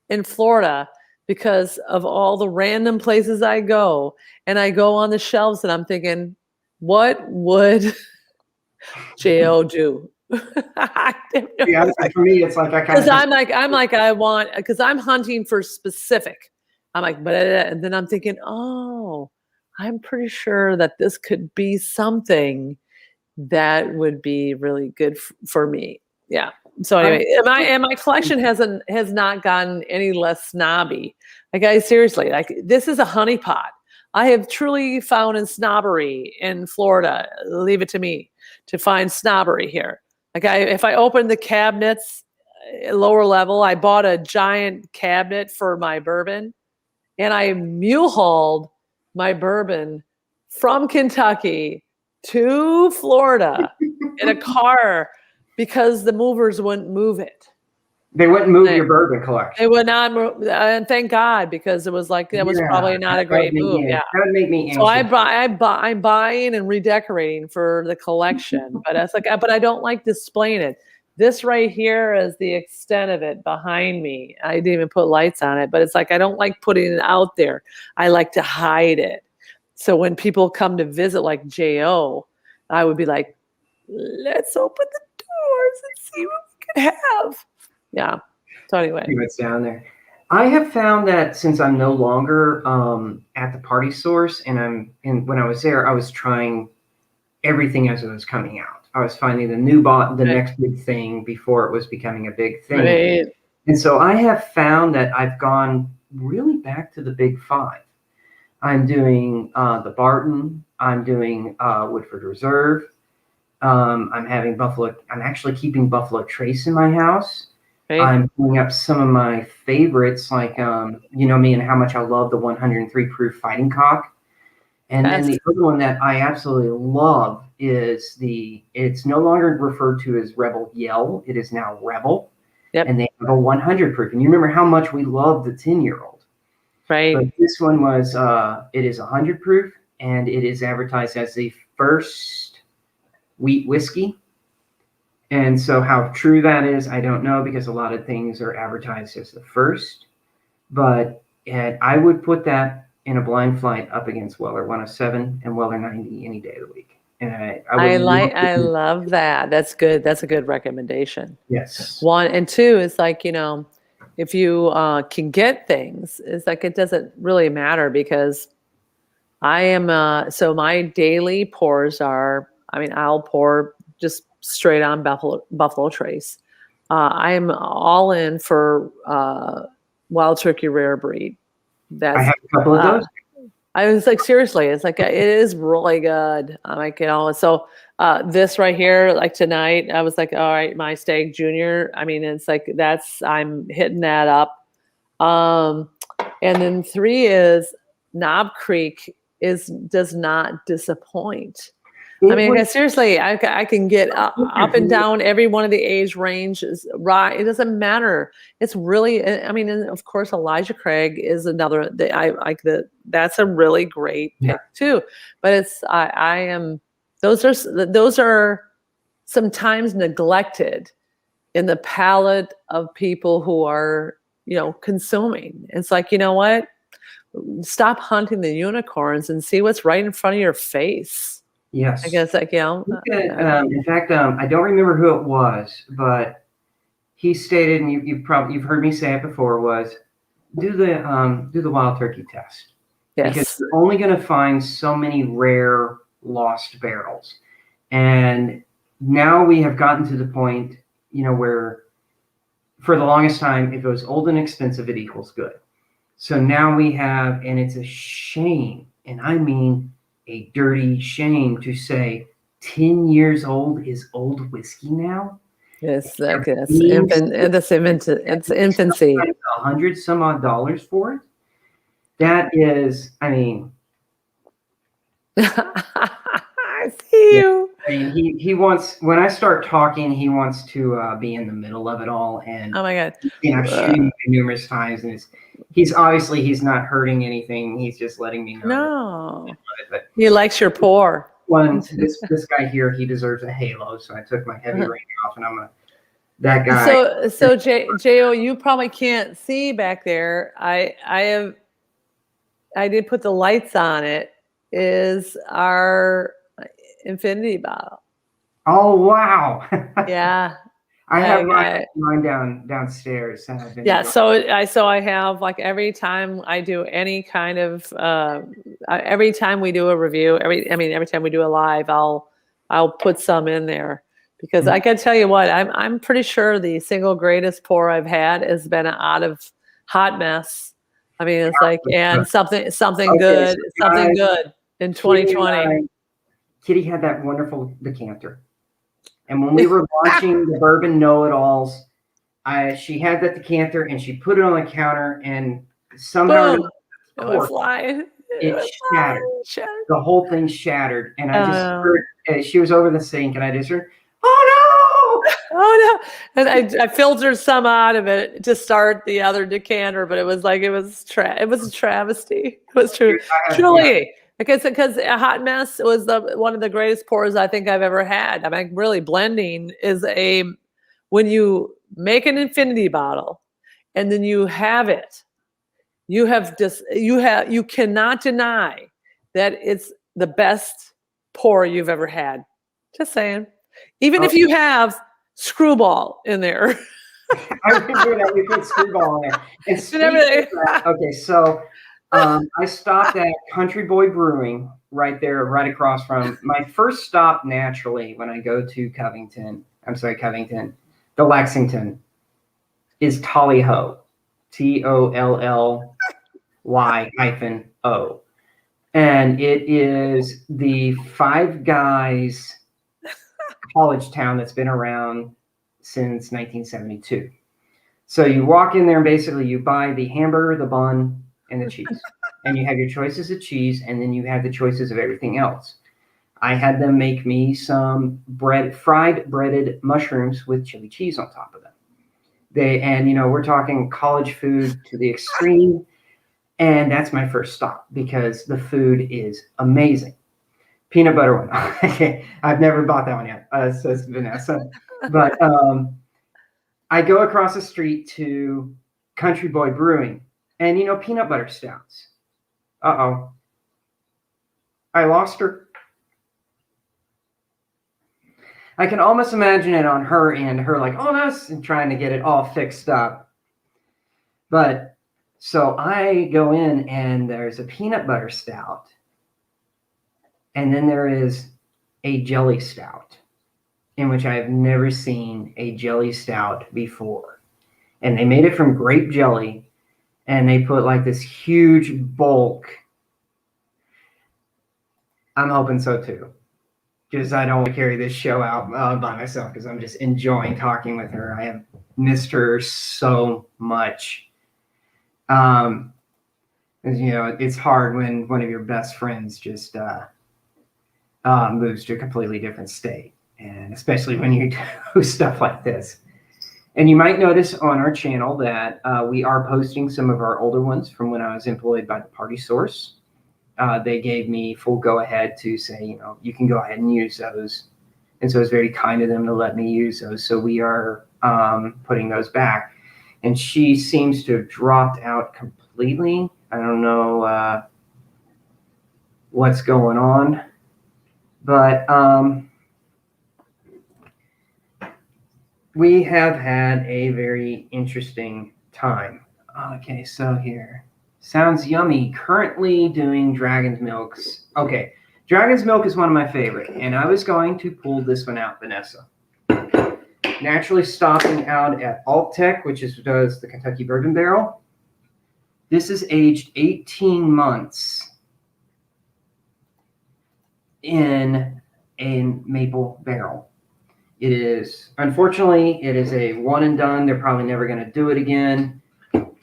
in Florida because of all the random places I go, and I go on the shelves, and I'm thinking, what would Jo do? I have no Yeah, for me, it's like I kind Because of. because I'm hunting for specific. I'm like, but and then I'm thinking, oh, I'm pretty sure that this could be something that would be really good for me. Yeah. So anyway, and my collection has not gotten any less snobby. Like I seriously, like this is a honeypot. I have truly found in snobbery in Florida. Leave it to me to find snobbery here. Like if I open the cabinets, lower level, I bought a giant cabinet for my bourbon, and I mule hauled my bourbon from Kentucky to Florida in a car because the movers wouldn't move it. They wouldn't move your bourbon collection. They would not move, and thank God, because it was like that was probably not a great move. Yeah, that would make me anxious. so I'm buying and redecorating for the collection, but it's like, but I don't like displaying it. This right here is the extent of it behind me. I didn't even put lights on it, but it's like I don't like putting it out there. I like to hide it. So when people come to visit, like Jo, I would be like, let's open the doors and see what we can have. Yeah. So anyway. See what's down there. I have found that since I'm no longer at the party source, and when I was there, I was trying everything as it was coming out. I was finding the next big thing before it was becoming a big thing. Right. And so I have found that I've gone really back to the big five. I'm doing the Barton. I'm doing Woodford Reserve. I'm actually keeping Buffalo Trace in my house. Right. I'm pulling up some of my favorites, like you know me and how much I love the 103 proof Fighting Cock. And then the other one that I absolutely love is it's no longer referred to as Rebel Yell. It is now Rebel. Yep. And they have a 100 proof. And you remember how much we love the 10-year-old. Right. But this one was, it is 100 proof, and it is advertised as the first wheat whiskey. And so how true that is, I don't know, because a lot of things are advertised as the first. But I would put that in a blind flight up against Weller 107 and Weller 90 any day of the week. And I love that. That's good. That's a good recommendation. Yes. One and two is like, if you can get things, it's like it doesn't really matter because I am so my daily pours are, I'll pour just straight on Buffalo Trace. I'm all in for Wild Turkey Rare Breed. I have a couple of those. I was like, seriously, it's like, it is really good. So this right here, like tonight, I was like, all right, my Stag Junior. It's like, I'm hitting that up. And then 3 is Knob Creek does not disappoint. Seriously, I can get up and down every one of the age ranges. Right, it doesn't matter. It's really, and of course, Elijah Craig is another. That's a really great pick too. But those are sometimes neglected in the palate of people who are consuming. It's like, you know what? Stop hunting the unicorns and see what's right in front of your face. Yes. I guess in fact, I don't remember who it was, but he stated, and you've heard me say it before, was do the wild turkey test. Yes. Because you're only going to find so many rare lost barrels. And now we have gotten to the point, where for the longest time, if it was old and expensive, it equals good. So now we have, and it's a shame, and I mean a dirty shame to say 10 years old is old whiskey now. Yes, it's infancy. $100 some odd dollars for it. That is, I see you. I mean, he wants, when I start talking, he wants to be in the middle of it all. And Oh my God. I've shooting numerous times, and he's obviously he's not hurting anything. He's just letting me know. No. But He likes your pour. this guy here, he deserves a halo. So I took my heavy rain off, and that guy. So Jo, you probably can't see back there. I did put the lights on. It is our infinity bottle. Oh wow! Yeah. I have mine downstairs. Yeah, so I have, like, every time I do any kind of every time we do a review, every time we do a live, I'll put some in there, because I can tell you what, I'm pretty sure the single greatest pour I've had has been out of Hot Mess. I mean, it's like, and something good in 2020. Kitty had that wonderful decanter. And when we were launching the Bourbon Know-It-Alls, she had that decanter and she put it on the counter, and somehow it went flying. It shattered. The whole thing shattered. And I just heard, she was over the sink, and I just heard, oh no! Oh no! And I filtered some out of it to start the other decanter, but it was a travesty. It was truly. Because a Hot Mess was one of the greatest pours I think I've ever had. I mean, really, blending is when you make an infinity bottle and then you have it, you cannot deny that it's the best pour you've ever had. Just saying. Even if you have Screwball in there. I remember that we put Screwball in there. Okay, so I stopped at Country Boy Brewing right there, right across from my first stop. Naturally, when I go to Covington, the Lexington, is Tally-Ho, TOLLY-O, and it is the Five Guys college town that's been around since 1972. So you walk in there and basically you buy the hamburger, the bun, and the cheese, and you have your choices of cheese, and then you have the choices of everything else. I had them make me some fried breaded mushrooms with chili cheese on top of them. We're talking college food to the extreme, and that's my first stop because the food is amazing. Peanut butter one. Okay, I've never bought that one yet. Says Vanessa, but I go across the street to Country Boy Brewing. And peanut butter stouts. I lost her. I can almost imagine it on her end, her like, oh no, and trying to get it all fixed up. But so I go in and there's a peanut butter stout. And then there is a jelly stout, in which I have never seen a jelly stout before. And they made it from grape jelly. And they put like this huge bulk. I'm hoping so too, because I don't want to carry this show out by myself, because I'm just enjoying talking with her. I have missed her so much. It's hard when one of your best friends just moves to a completely different state, and especially when you do stuff like this. And you might notice on our channel that we are posting some of our older ones from when I was employed by the Party Source. They gave me full go-ahead to say, you can go ahead and use those. And so it's very kind of them to let me use those. So we are putting those back. And she seems to have dropped out completely. I don't know what's going on. But we have had a very interesting time. Okay, so here. Sounds yummy. Currently doing Dragon's Milks. Okay, Dragon's Milk is one of my favorite, and I was going to pull this one out, Vanessa. Naturally stopping out at Alt Tech, which does the Kentucky Bourbon Barrel. This is aged 18 months in a maple barrel. It is, unfortunately, it is a one and done. They're probably never going to do it again.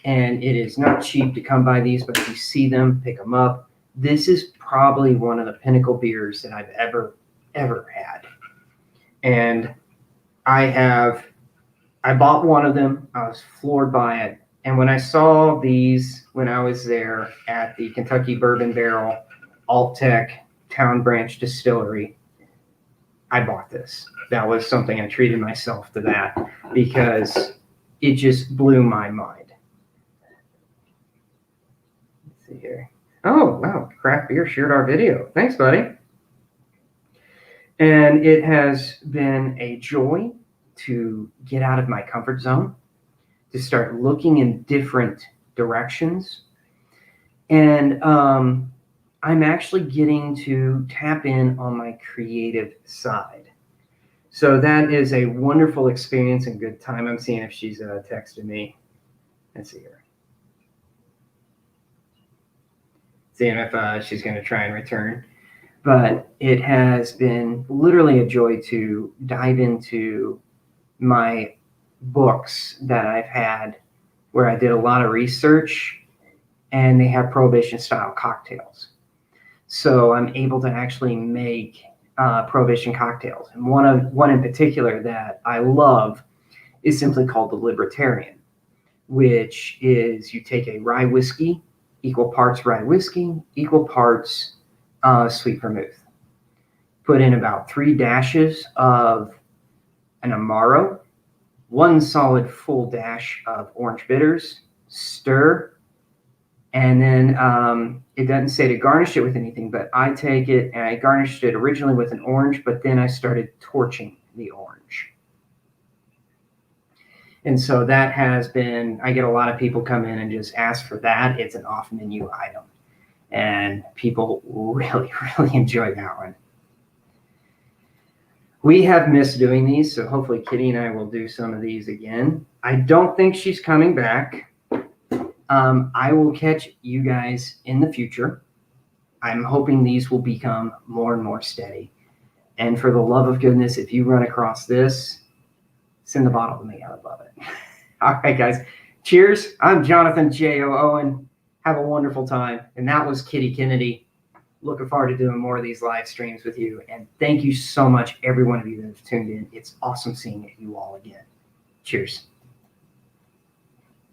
And it is not cheap to come by these, but if you see them, pick them up. This is probably one of the pinnacle beers that I've ever had. And I bought one of them. I was floored by it. And when I saw these, when I was there at the Kentucky Bourbon Barrel Alt-Tech Town Branch Distillery, I bought this. That was something I treated myself to that because it just blew my mind. Let's see here. Oh, wow. Craft Beer shared our video. Thanks, buddy. And it has been a joy to get out of my comfort zone, to start looking in different directions. And I'm actually getting to tap in on my creative side. So that is a wonderful experience and good time. I'm seeing if she's texted me. Let's see here. Seeing if she's going to try and return. But it has been literally a joy to dive into my books that I've had where I did a lot of research, and they have Prohibition style cocktails. So I'm able to actually make Prohibition cocktails. And one in particular that I love is simply called the Libertarian, which is you take a rye whiskey, equal parts rye whiskey, equal parts sweet vermouth. Put in about 3 dashes of an Amaro, 1 solid full dash of orange bitters, stir, and then it doesn't say to garnish it with anything, but I take it and I garnished it originally with an orange, but then I started torching the orange. And so that has been, I get a lot of people come in and just ask for that. It's an off menu item. And people really, really enjoy that one. We have missed doing these, so hopefully Kitty and I will do some of these again. I don't think she's coming back. I will catch you guys in the future. I'm hoping these will become more and more steady. And for the love of goodness, if you run across this, send the bottle to me. I would love it. All right, guys. Cheers. I'm Jonathan J.O. Owen. Have a wonderful time. And that was Kitty Kennedy. Looking forward to doing more of these live streams with you. And thank you so much, every one of you that have tuned in. It's awesome seeing you all again. Cheers.